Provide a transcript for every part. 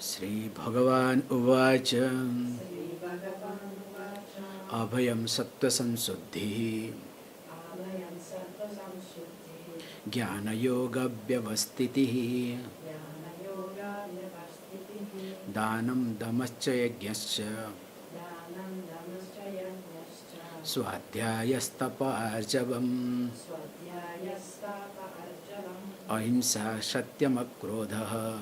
Sri Bhagavan Uvacha Abhayam Sattva Samsuddhi Jnana Yoga Vyavastitihi Dhanam Dhamascha Yajnascha Swadhyayastapa Arjavam Ahimsa Satyam Akrodha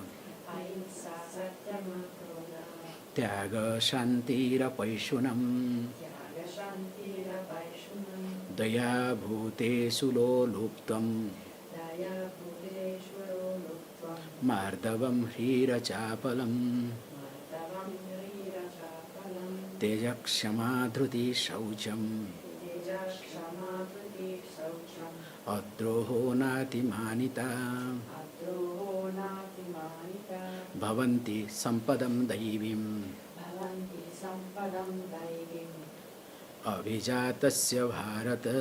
Tyaga Shantira apaiṣunam dayā bhūtēṣu alōluptvam mārdavam hīracapalam teja kṣamā dhruti shaucham adroho nati manita bhavanti sampadam daivim abhijatasya bharata.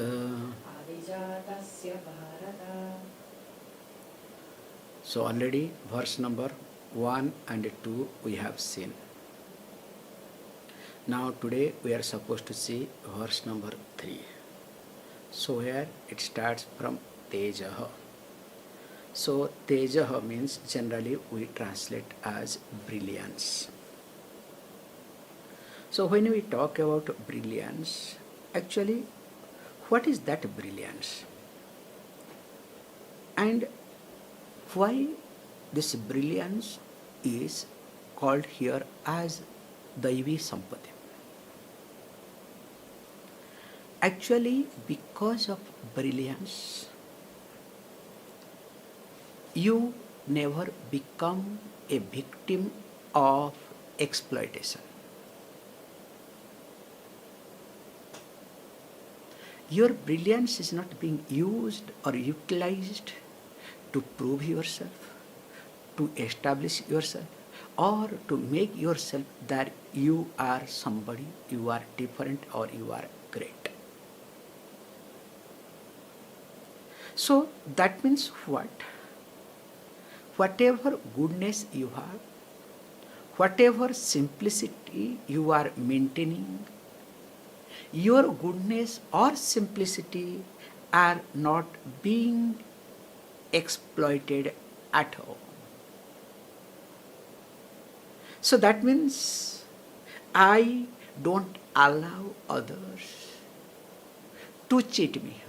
So already verse number 1 and 2 we have seen. Now today we are supposed to see verse number 3. So here it starts from tejaha. So tejaha means generally we translate as brilliance. So when we talk about brilliance, actually what is that brilliance? And why this brilliance is called here as daivi sampati? Actually, because of brilliance, you never become a victim of exploitation. Your brilliance is not being used or utilized to prove yourself, to establish yourself, or to make yourself that you are somebody, you are different, or you are great. So that means what? Whatever goodness you have, whatever simplicity you are maintaining, your goodness or simplicity are not being exploited at all. So that means I don't allow others to cheat me.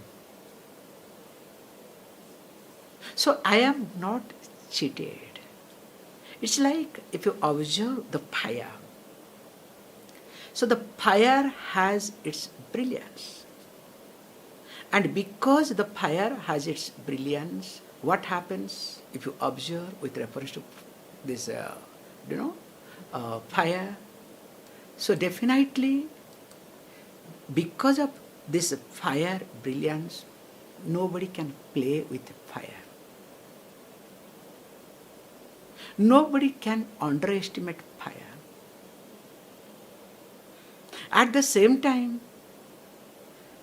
So I am not cheated. It's like if you observe the fire. So the fire has its brilliance. And because the fire has its brilliance, what happens if you observe with reference to this, fire? So definitely, because of this fire brilliance, nobody can play with fire. Nobody can underestimate fire. At the same time,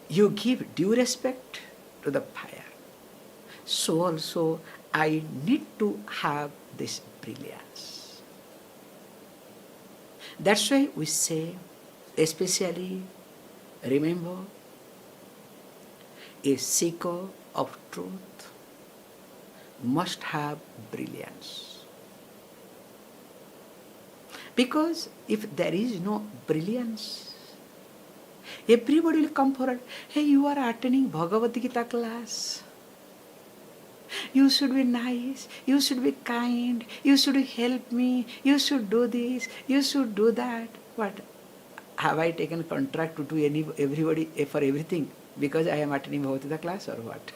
you give due respect to the fire. So also, I need to have this brilliance. That's why we say, especially, remember, a seeker of truth must have brilliance. Because if there is no brilliance, everybody will come forward. Hey, you are attending Bhagavad Gita class. You should be nice. You should be kind. You should help me. You should do this. You should do that. What? Have I taken contract to do everybody for everything because I am attending Bhagavad Gita class or what?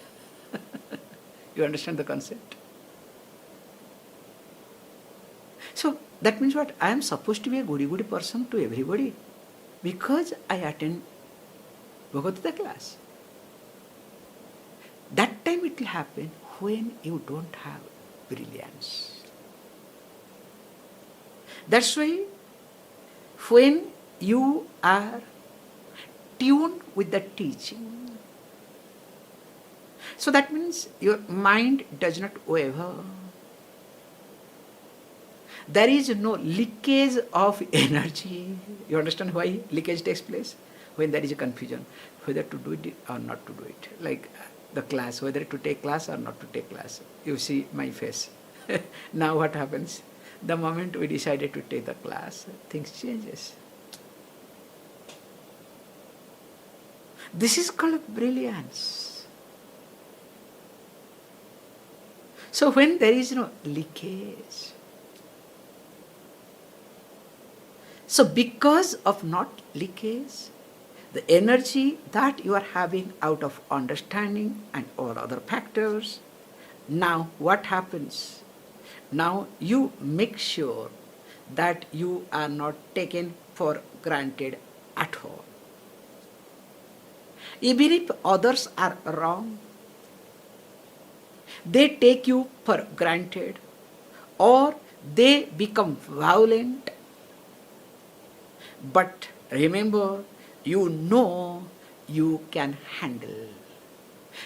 You understand the concept? So that means what? I am supposed to be a goody person to everybody because I attend Bhagavad Gita class. That time it will happen when you don't have brilliance. That's why when you are tuned with the teaching, so that means your mind does not waver. there is no leakage of energy. You understand why leakage takes place? When there is a confusion, whether to do it or not to do it. Like the class, whether to take class or not to take class. You see my face. Now what happens? The moment we decided to take the class, things changes. This is called brilliance. So when there is no leakage, so because of not leakage, the energy that you are having out of understanding and all other factors, now what happens? Now you make sure that you are not taken for granted at all. Even if others are wrong, they take you for granted or they become violent. But remember, you know you can handle.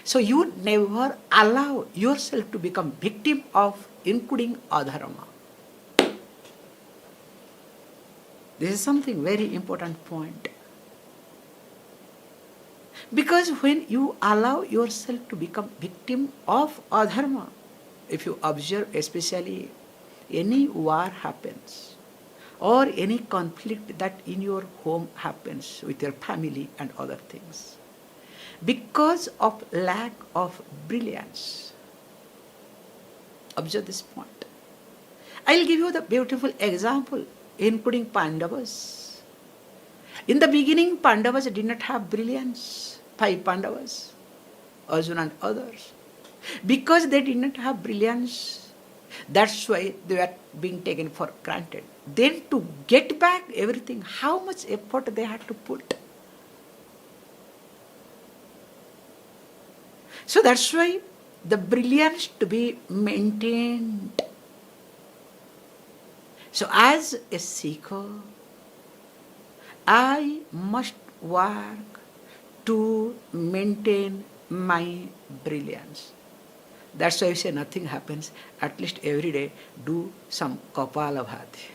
So you never allow yourself to become victim of including adharma. This is something very important point. Because when you allow yourself to become victim of adharma, if you observe especially any war happens, or any conflict that in your home happens with your family and other things, because of lack of brilliance. Observe this point. I'll give you the beautiful example, including Pandavas. In the beginning, Pandavas did not have brilliance. 5 Pandavas, Arjuna and others. Because they did not have brilliance, that's why they were being taken for granted. Then to get back everything, how much effort they had to put. So that's why the brilliance to be maintained. So as a seeker, I must work to maintain my brilliance. That's why I say nothing happens. At least every day do some kapalabhati.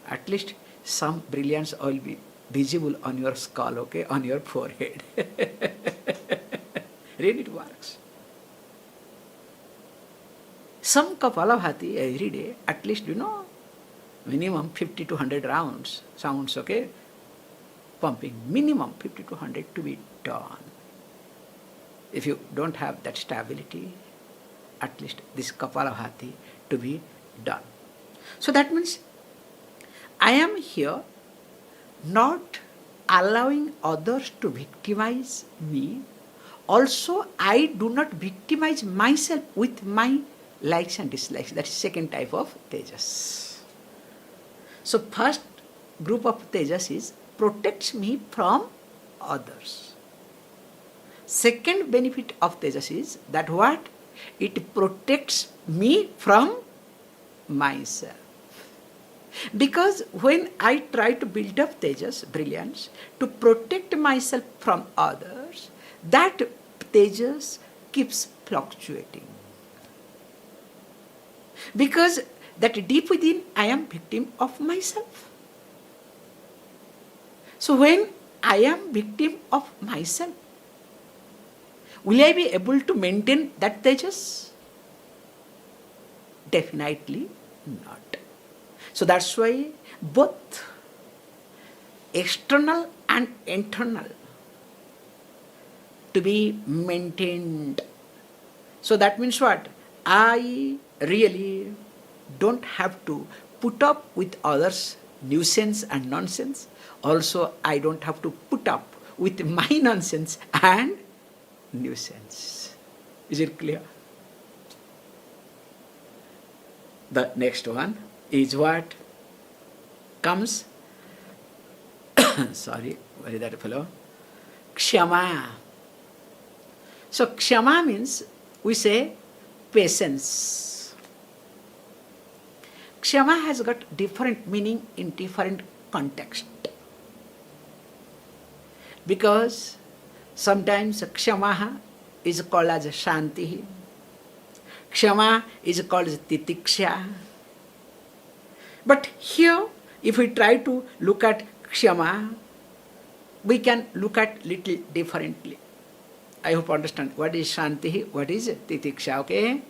At least some brilliance will be visible on your skull, okay, on your forehead. Really it works. Some kapalabhati every day, at least minimum 50 to 100 rounds sounds, okay, pumping, minimum 50 to 100 to be done. If you don't have that stability, at least this kapalabhati to be done. So that means I am here not allowing others to victimize me. Also, I do not victimize myself with my likes and dislikes. That is second type of tejas. So first group of tejas is protects me from others. Second benefit of tejas is that what? It protects me from myself. Because when I try to build up tejas, brilliance, to protect myself from others, that tejas keeps fluctuating. Because that deep within I am victim of myself. So when I am victim of myself, will I be able to maintain that tejas? Definitely not. So that's why both external and internal to be maintained. So that means what? I really don't have to put up with others' nuisance and nonsense. Also, I don't have to put up with my nonsense and nuisance. Is it clear? The next one is what comes, sorry, where is that fellow? Kshama. So kshama means, we say, patience. Kshama has got different meaning in different context. Because sometimes kshama is called as śāntiḥ. Kshama is called as titiksha. But here, if we try to look at Kshama, we can look at little differently. I hope you understand what is śāntiḥ, what is titiksha, okay?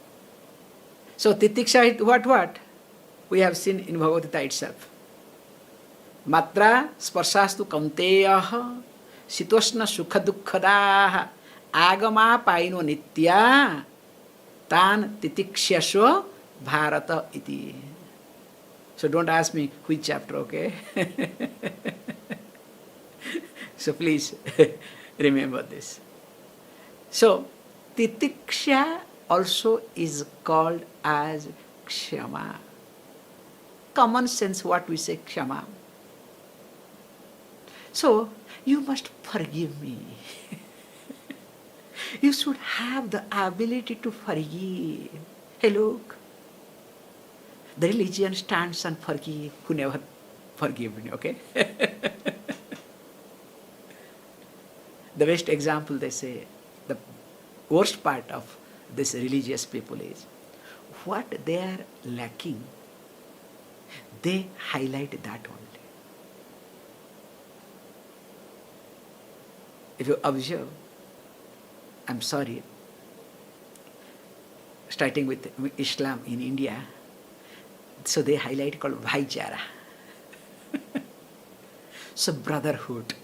So titiksha is what? We have seen in Bhagavad Gita itself. Matra sparsastu kaunteyaha sitoshna sukha dukkhadaha agama paino nitya tan titikshasva bharata iti. So don't ask me which chapter, okay? So please remember this. So titiksha also is called as kshama. Common sense what we say kshama. So you must forgive me. You should have the ability to forgive. Hey, look, the religion stands on forgive who never forgive me, okay? The best example they say, the worst part of this religious people is what they are lacking, they highlight that only. If you observe, I'm sorry, starting with Islam in India, so they highlight called bhaichara. So brotherhood.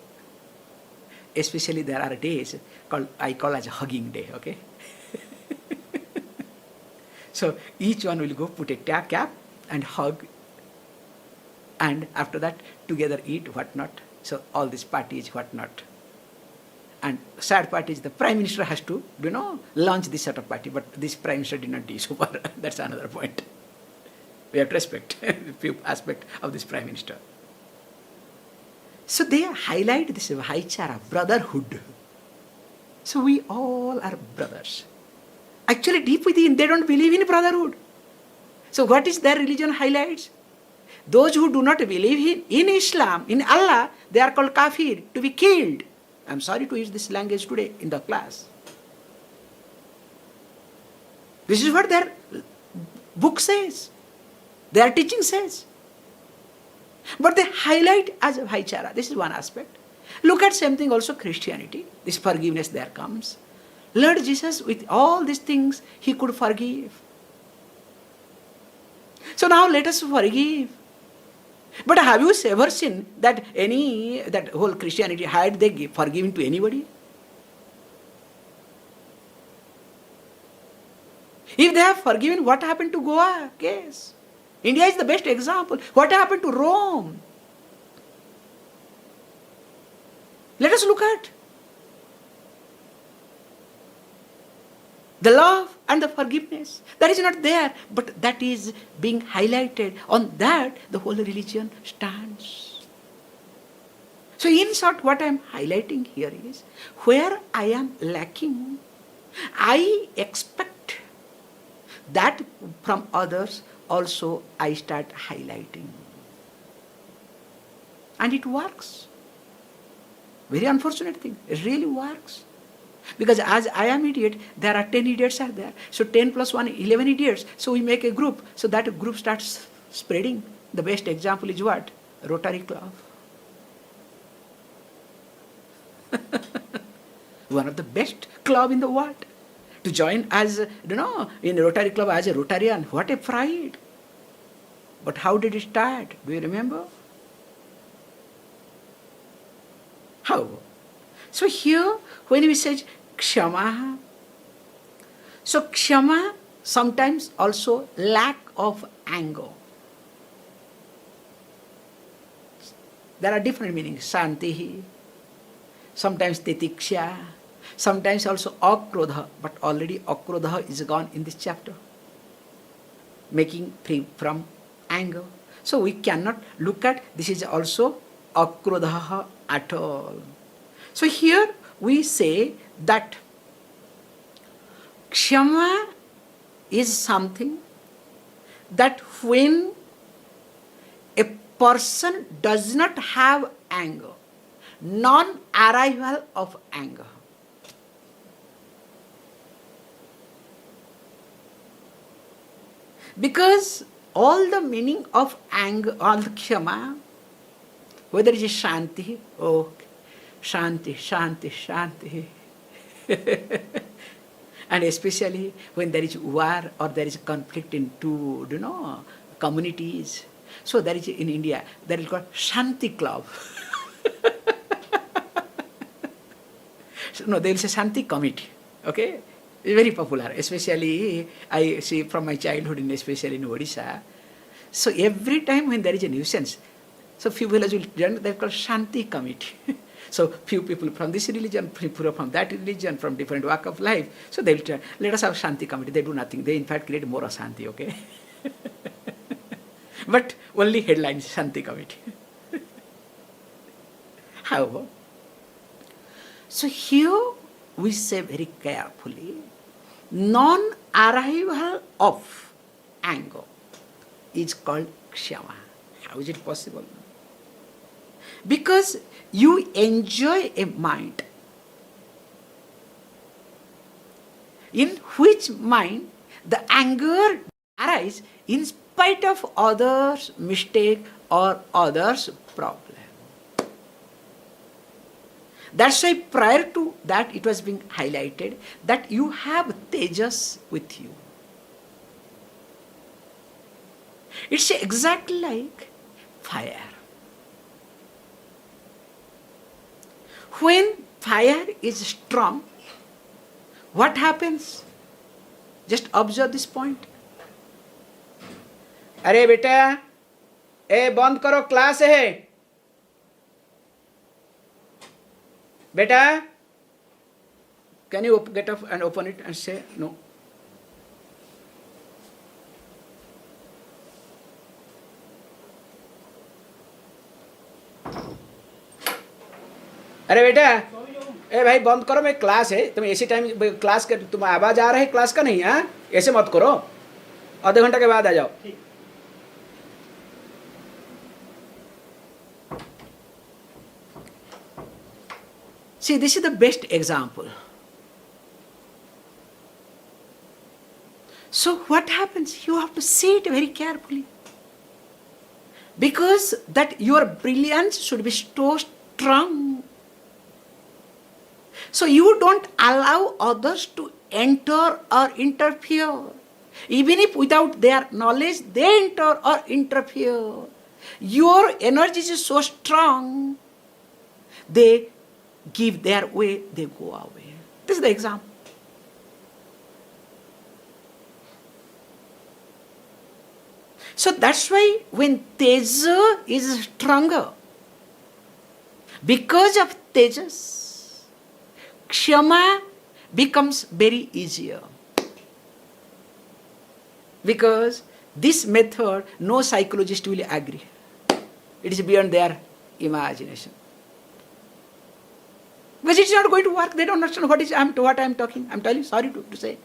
Especially there are days called, I call as a hugging day, okay? So each one will go put a cap and hug, and after that together eat whatnot. So all this party is whatnot. And sad part is the Prime Minister has to, launch this sort of party, but this Prime Minister did not do so far. That's another point. We have to respect a few aspects of this Prime Minister. So they highlight this bhaichara, brotherhood. So we all are brothers. Actually deep within they don't believe in brotherhood. So what is their religion highlights? Those who do not believe in Islam, in Allah, they are called kafir, to be killed. I'm sorry to use this language today in the class. This is what their book says, their teaching says. But they highlight as a bhaichara. This is one aspect. Look at same thing also Christianity. This forgiveness there comes. Lord Jesus, with all these things, He could forgive. So now let us forgive. But have you ever seen that that whole Christianity, had they forgiven to anybody? If they have forgiven, what happened to Goa case? India is the best example. What happened to Rome? Let us look at the love and the forgiveness. That is not there, but that is being highlighted. On that, the whole religion stands. So in short, what I am highlighting here is, where I am lacking, I expect that from others also I start highlighting. And it works. Very unfortunate thing. It really works. Because as I am idiot, there are 10 idiots are there. So 10 plus 1, 11 idiots. So we make a group. So that group starts spreading. The best example is what? Rotary Club. One of the best club in the world. To join as, in Rotary Club as a Rotarian. What a pride. But how did it start? Do you remember? How? So here, when we say kshama, so kshama sometimes also lack of anger. There are different meanings. Śāntiḥ, sometimes titiksha, sometimes also akrodha, but already akrodha is gone in this chapter. Making free from anger. So we cannot look at this is also akrodha at all. So here we say that kshama is something that when a person does not have anger, non-arrival of anger. Because all the meaning of anger, all the kshama, whether it is śāntiḥ, oh, śāntiḥ, śāntiḥ, śāntiḥ. And especially when there is war or there is conflict in two, communities. So there is in India, there is called Shanti Club. No, there is a Shanti Committee. Okay? It's very popular, especially I see from my childhood, especially in Odisha. So every time when there is a nuisance, so few villages will join, they're called Shanti Committee. So few people from this religion, people from that religion, from different walk of life. So they will try, let us have Shanti Committee. They do nothing. They in fact create more Shanti, okay? But only headlines, Shanti Committee. However, so here we say very carefully, non-arrival of anger is called kshama. How is it possible? Because you enjoy a mind in which mind the anger arises in spite of others' mistake or others' problem. That's why prior to that it was being highlighted that you have tejas with you. It's exactly like fire. When fire is strong, what happens? Just observe this point. अरे बेटा, ए बंद करो, class है. Beta, can you get up and open it and say no? अरे बेटा, ए भाई बंद करो, मैं क्लास है, तुम ऐसे टाइम क्लास कर, तुम आवाज आ रहा है क्लास का नहीं, हाँ ऐसे मत करो, आधे घंटा के बाद आ जाओ. See, this is the best example. So what happens? You have to see it very carefully. Because that your brilliance should be so strong. So you don't allow others to enter or interfere. Even if without their knowledge they enter or interfere. Your energy is so strong, they give their way, they go away. This is the example. So that's why when teja is stronger, because of tejas, kshama becomes very easier. Because this method, no psychologist will agree. It is beyond their imagination. Because it's not going to work. They don't understand what I am talking. I'm telling you, sorry to say.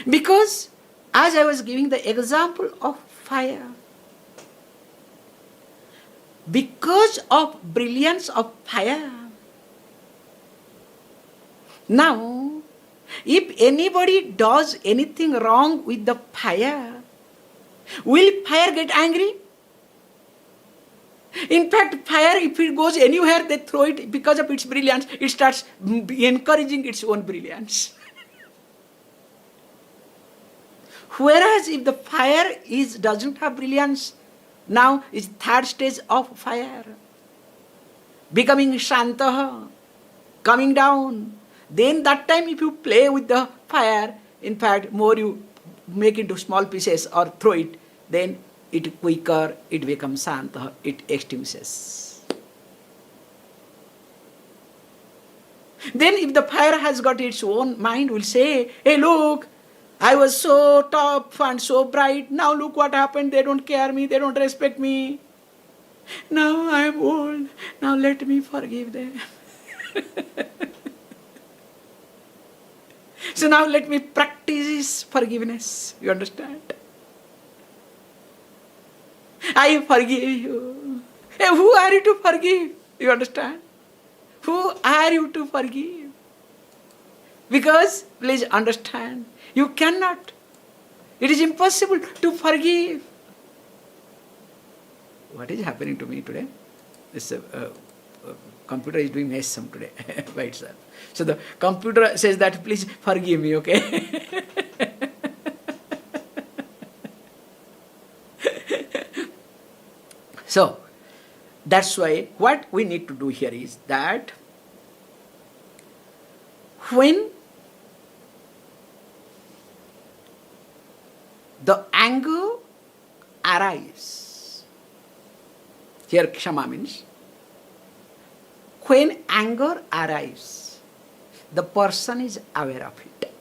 Because as I was giving the example of fire, because of brilliance of fire, now if anybody does anything wrong with the fire, will fire get angry? In fact, fire, if it goes anywhere, they throw it because of its brilliance. It starts encouraging its own brilliance. Whereas if the fire doesn't have brilliance, now is third stage of fire, becoming śāntiḥ, coming down. Then that time if you play with the fire, in fact, more you make into small pieces or throw it, then it quicker, it becomes śāntiḥ, it extinguishes. Then if the fire has got its own mind, will say, hey look, I was so tough and so bright, now look what happened, they don't care me, they don't respect me. Now I am old, now let me forgive them. So now let me practice forgiveness, you understand? I forgive you. Hey, who are you to forgive? You understand? Who are you to forgive? Because, please understand, You cannot. It is impossible to forgive. What is happening to me today? This computer is doing nice sum today by itself. So the computer says that please forgive me, okay? So that's why what we need to do here is that when the anger arrives, here kshama means, when anger arrives, the person is aware of it.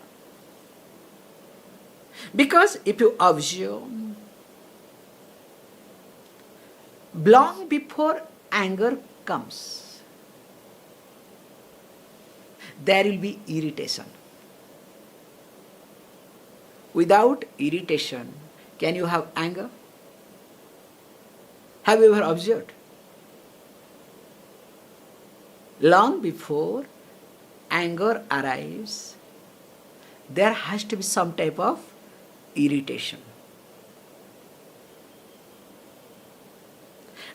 Because if you observe, long before anger comes, there will be irritation. Without irritation, can you have anger? Have you ever observed? Long before anger arrives, there has to be some type of irritation.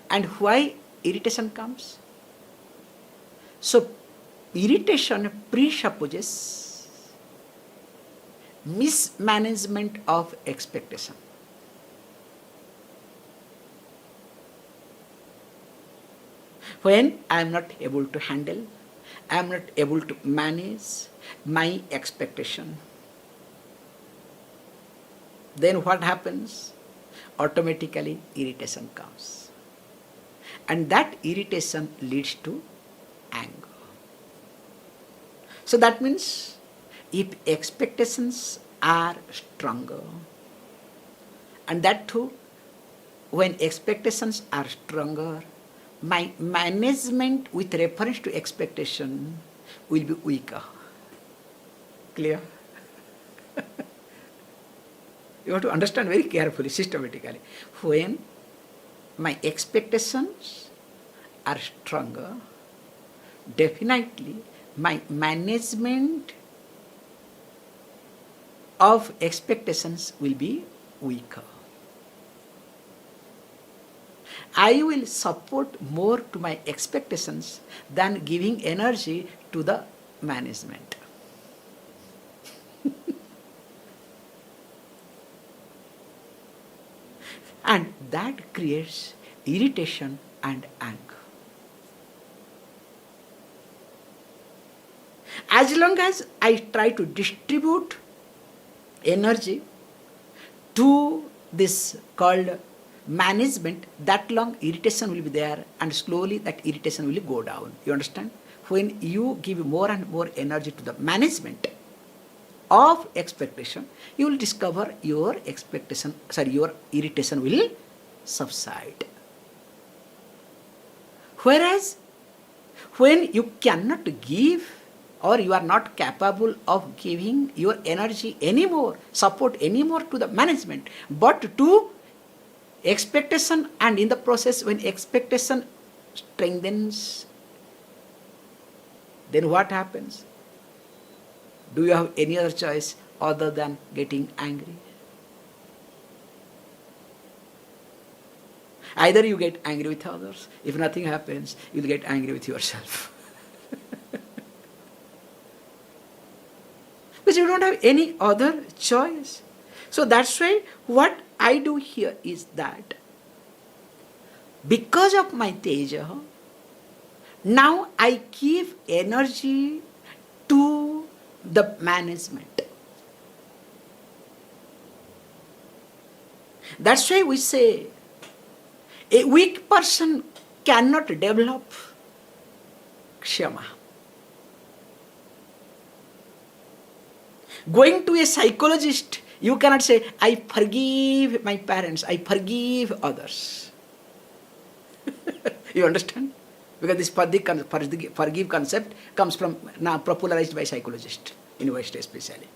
And why irritation comes? So, irritation presupposes mismanagement of expectation. When I am not able to handle, I am not able to manage my expectation, then what happens? Automatically irritation comes. And that irritation leads to anger. So that means if expectations are stronger, and that too, when expectations are stronger, my management with reference to expectation will be weaker. Clear? You have to understand very carefully, systematically. When my expectations are stronger, definitely my management of expectations will be weaker. I will support more to my expectations than giving energy to the management. And that creates irritation and anger. As long as I try to distribute energy to this called management, that long irritation will be there, and slowly that irritation will go down. You understand? When you give more and more energy to the management of expectation, you will discover your your irritation will subside. Whereas, when you cannot give, or you are not capable of giving your energy anymore, support anymore to the management, but to expectation, and in the process when expectation strengthens, then what happens? Do you have any other choice other than getting angry? Either you get angry with others, if nothing happens, you will get angry with yourself. Because you don't have any other choice. So that's why what I do here is that because of my teja, now I give energy to the management. That's why we say a weak person cannot develop kshama. Going to a psychologist, you cannot say, I forgive my parents, I forgive others. You understand? Because this forgive concept comes from, now popularized by psychologists, in West especially.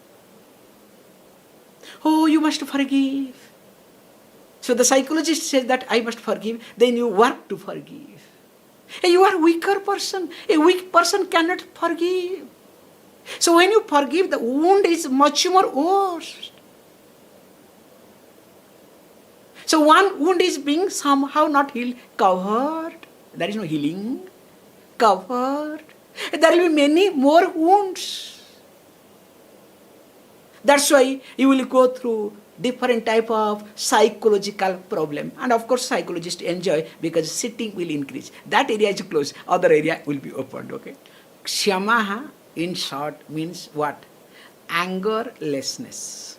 Oh, you must forgive. So the psychologist says that I must forgive, then you work to forgive. Hey, you are a weaker person. A weak person cannot forgive. So when you forgive, the wound is much more worse. So one wound is being somehow not healed, covered. There is no healing. Covered. There will be many more wounds. That's why you will go through different type of psychological problem. And of course psychologists enjoy because sitting will increase. That area is closed. Other area will be opened. Okay. Kshamaha in short means what? Angerlessness.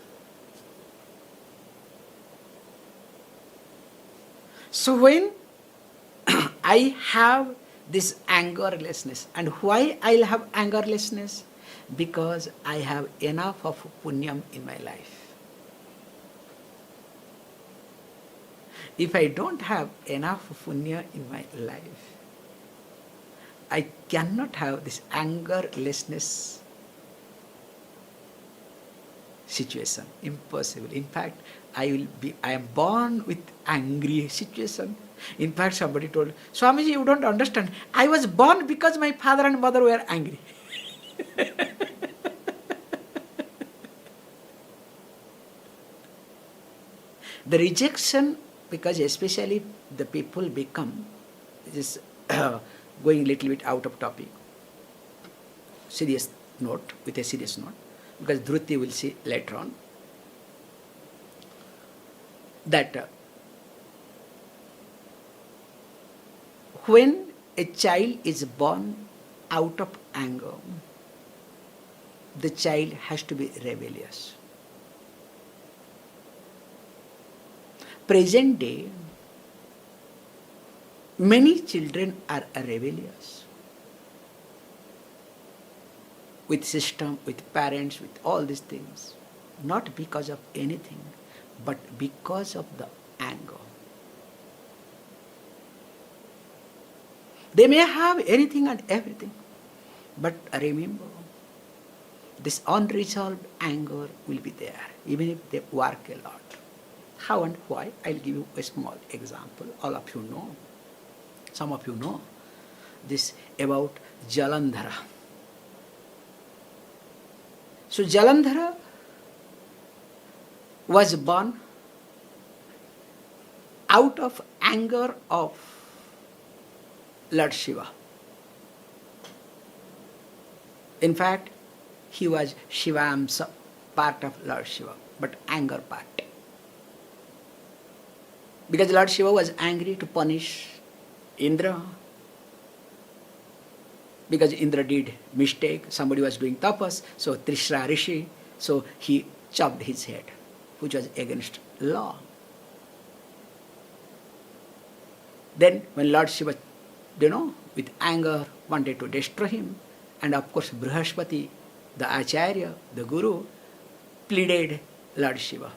So when I have this angerlessness, and why I'll have angerlessness? Because I have enough of punyam in my life. If I don't have enough punya in my life, I cannot have this angerlessness situation. Impossible. In fact, I am born with angry situation. In fact, somebody told, Swamiji, you don't understand. I was born because my father and mother were angry. The rejection, because especially the people become, this going a little bit out of topic, serious note, with a serious note, because Dhruti will see later on, that when a child is born out of anger, the child has to be rebellious. Present day, many children are rebellious. With system, with parents, with all these things. Not because of anything, but because of the anger. They may have anything and everything, but remember, this unresolved anger will be there, even if they work a lot. How and why? I'll give you a small example. All of you know, some of you know, this about Jalandhara. So Jalandhara was born out of anger of Lord Shiva. In fact, he was Shivamsa, part of Lord Shiva, but anger part. Because Lord Shiva was angry to punish Indra. Because Indra did mistake, somebody was doing tapas, so Trishra Rishi, so he chopped his head, which was against law. Then when Lord Shiva, with anger wanted to destroy him, and of course Brihaspati, the Acharya, the Guru, pleaded Lord Shiva.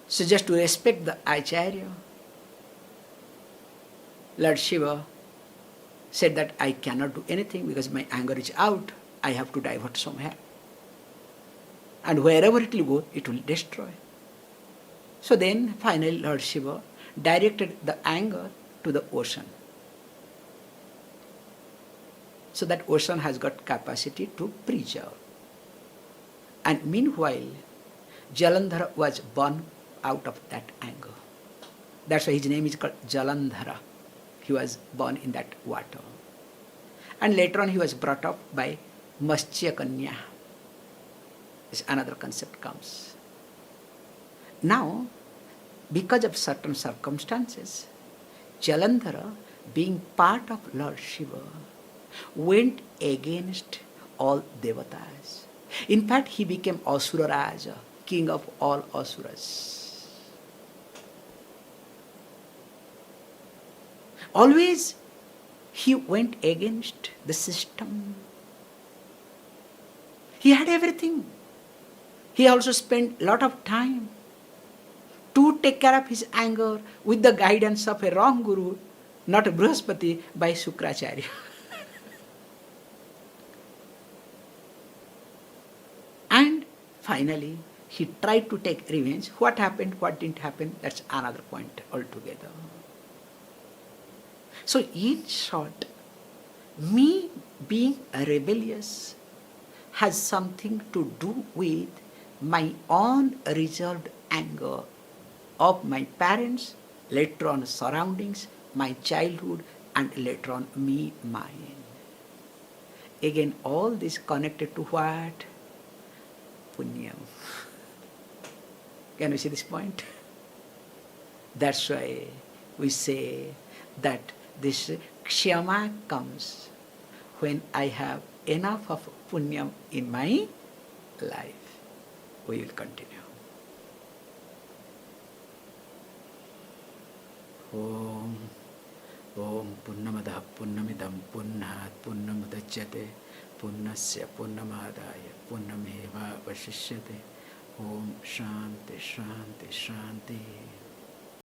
So just to respect the Acharya, Lord Shiva said that I cannot do anything because my anger is out, I have to divert somewhere. And wherever it will go, it will destroy. So then finally Lord Shiva directed the anger to the ocean. So that ocean has got capacity to preserve. And meanwhile, Jalandhara was born out of that anger. That's why his name is called Jalandhara. He was born in that water. And later on he was brought up by Matsya Kanya. This another concept comes. Now, because of certain circumstances, Jalandhara, being part of Lord Shiva, went against all devatas. In fact, he became Asura Raja, king of all Asuras. Always he went against the system. He had everything. He also spent a lot of time to take care of his anger with the guidance of a wrong guru, not a Brihaspati, by Sukracharya. And finally, he tried to take revenge. What happened, what didn't happen, that's another point altogether. So in short, me being rebellious has something to do with my unresolved anger of my parents, later on surroundings, my childhood, and later on me, mine. Again, all this connected to what? Punyam. Can you see this point? That's why we say that this kshama comes when I have enough of punyam in my life. We will continue. Om Purnamadaha Purnamidam Purnat Purnamudachyate Purnasya Purnamadaya Purnameva Vashishyate. Om Shanti Shanti Shanti.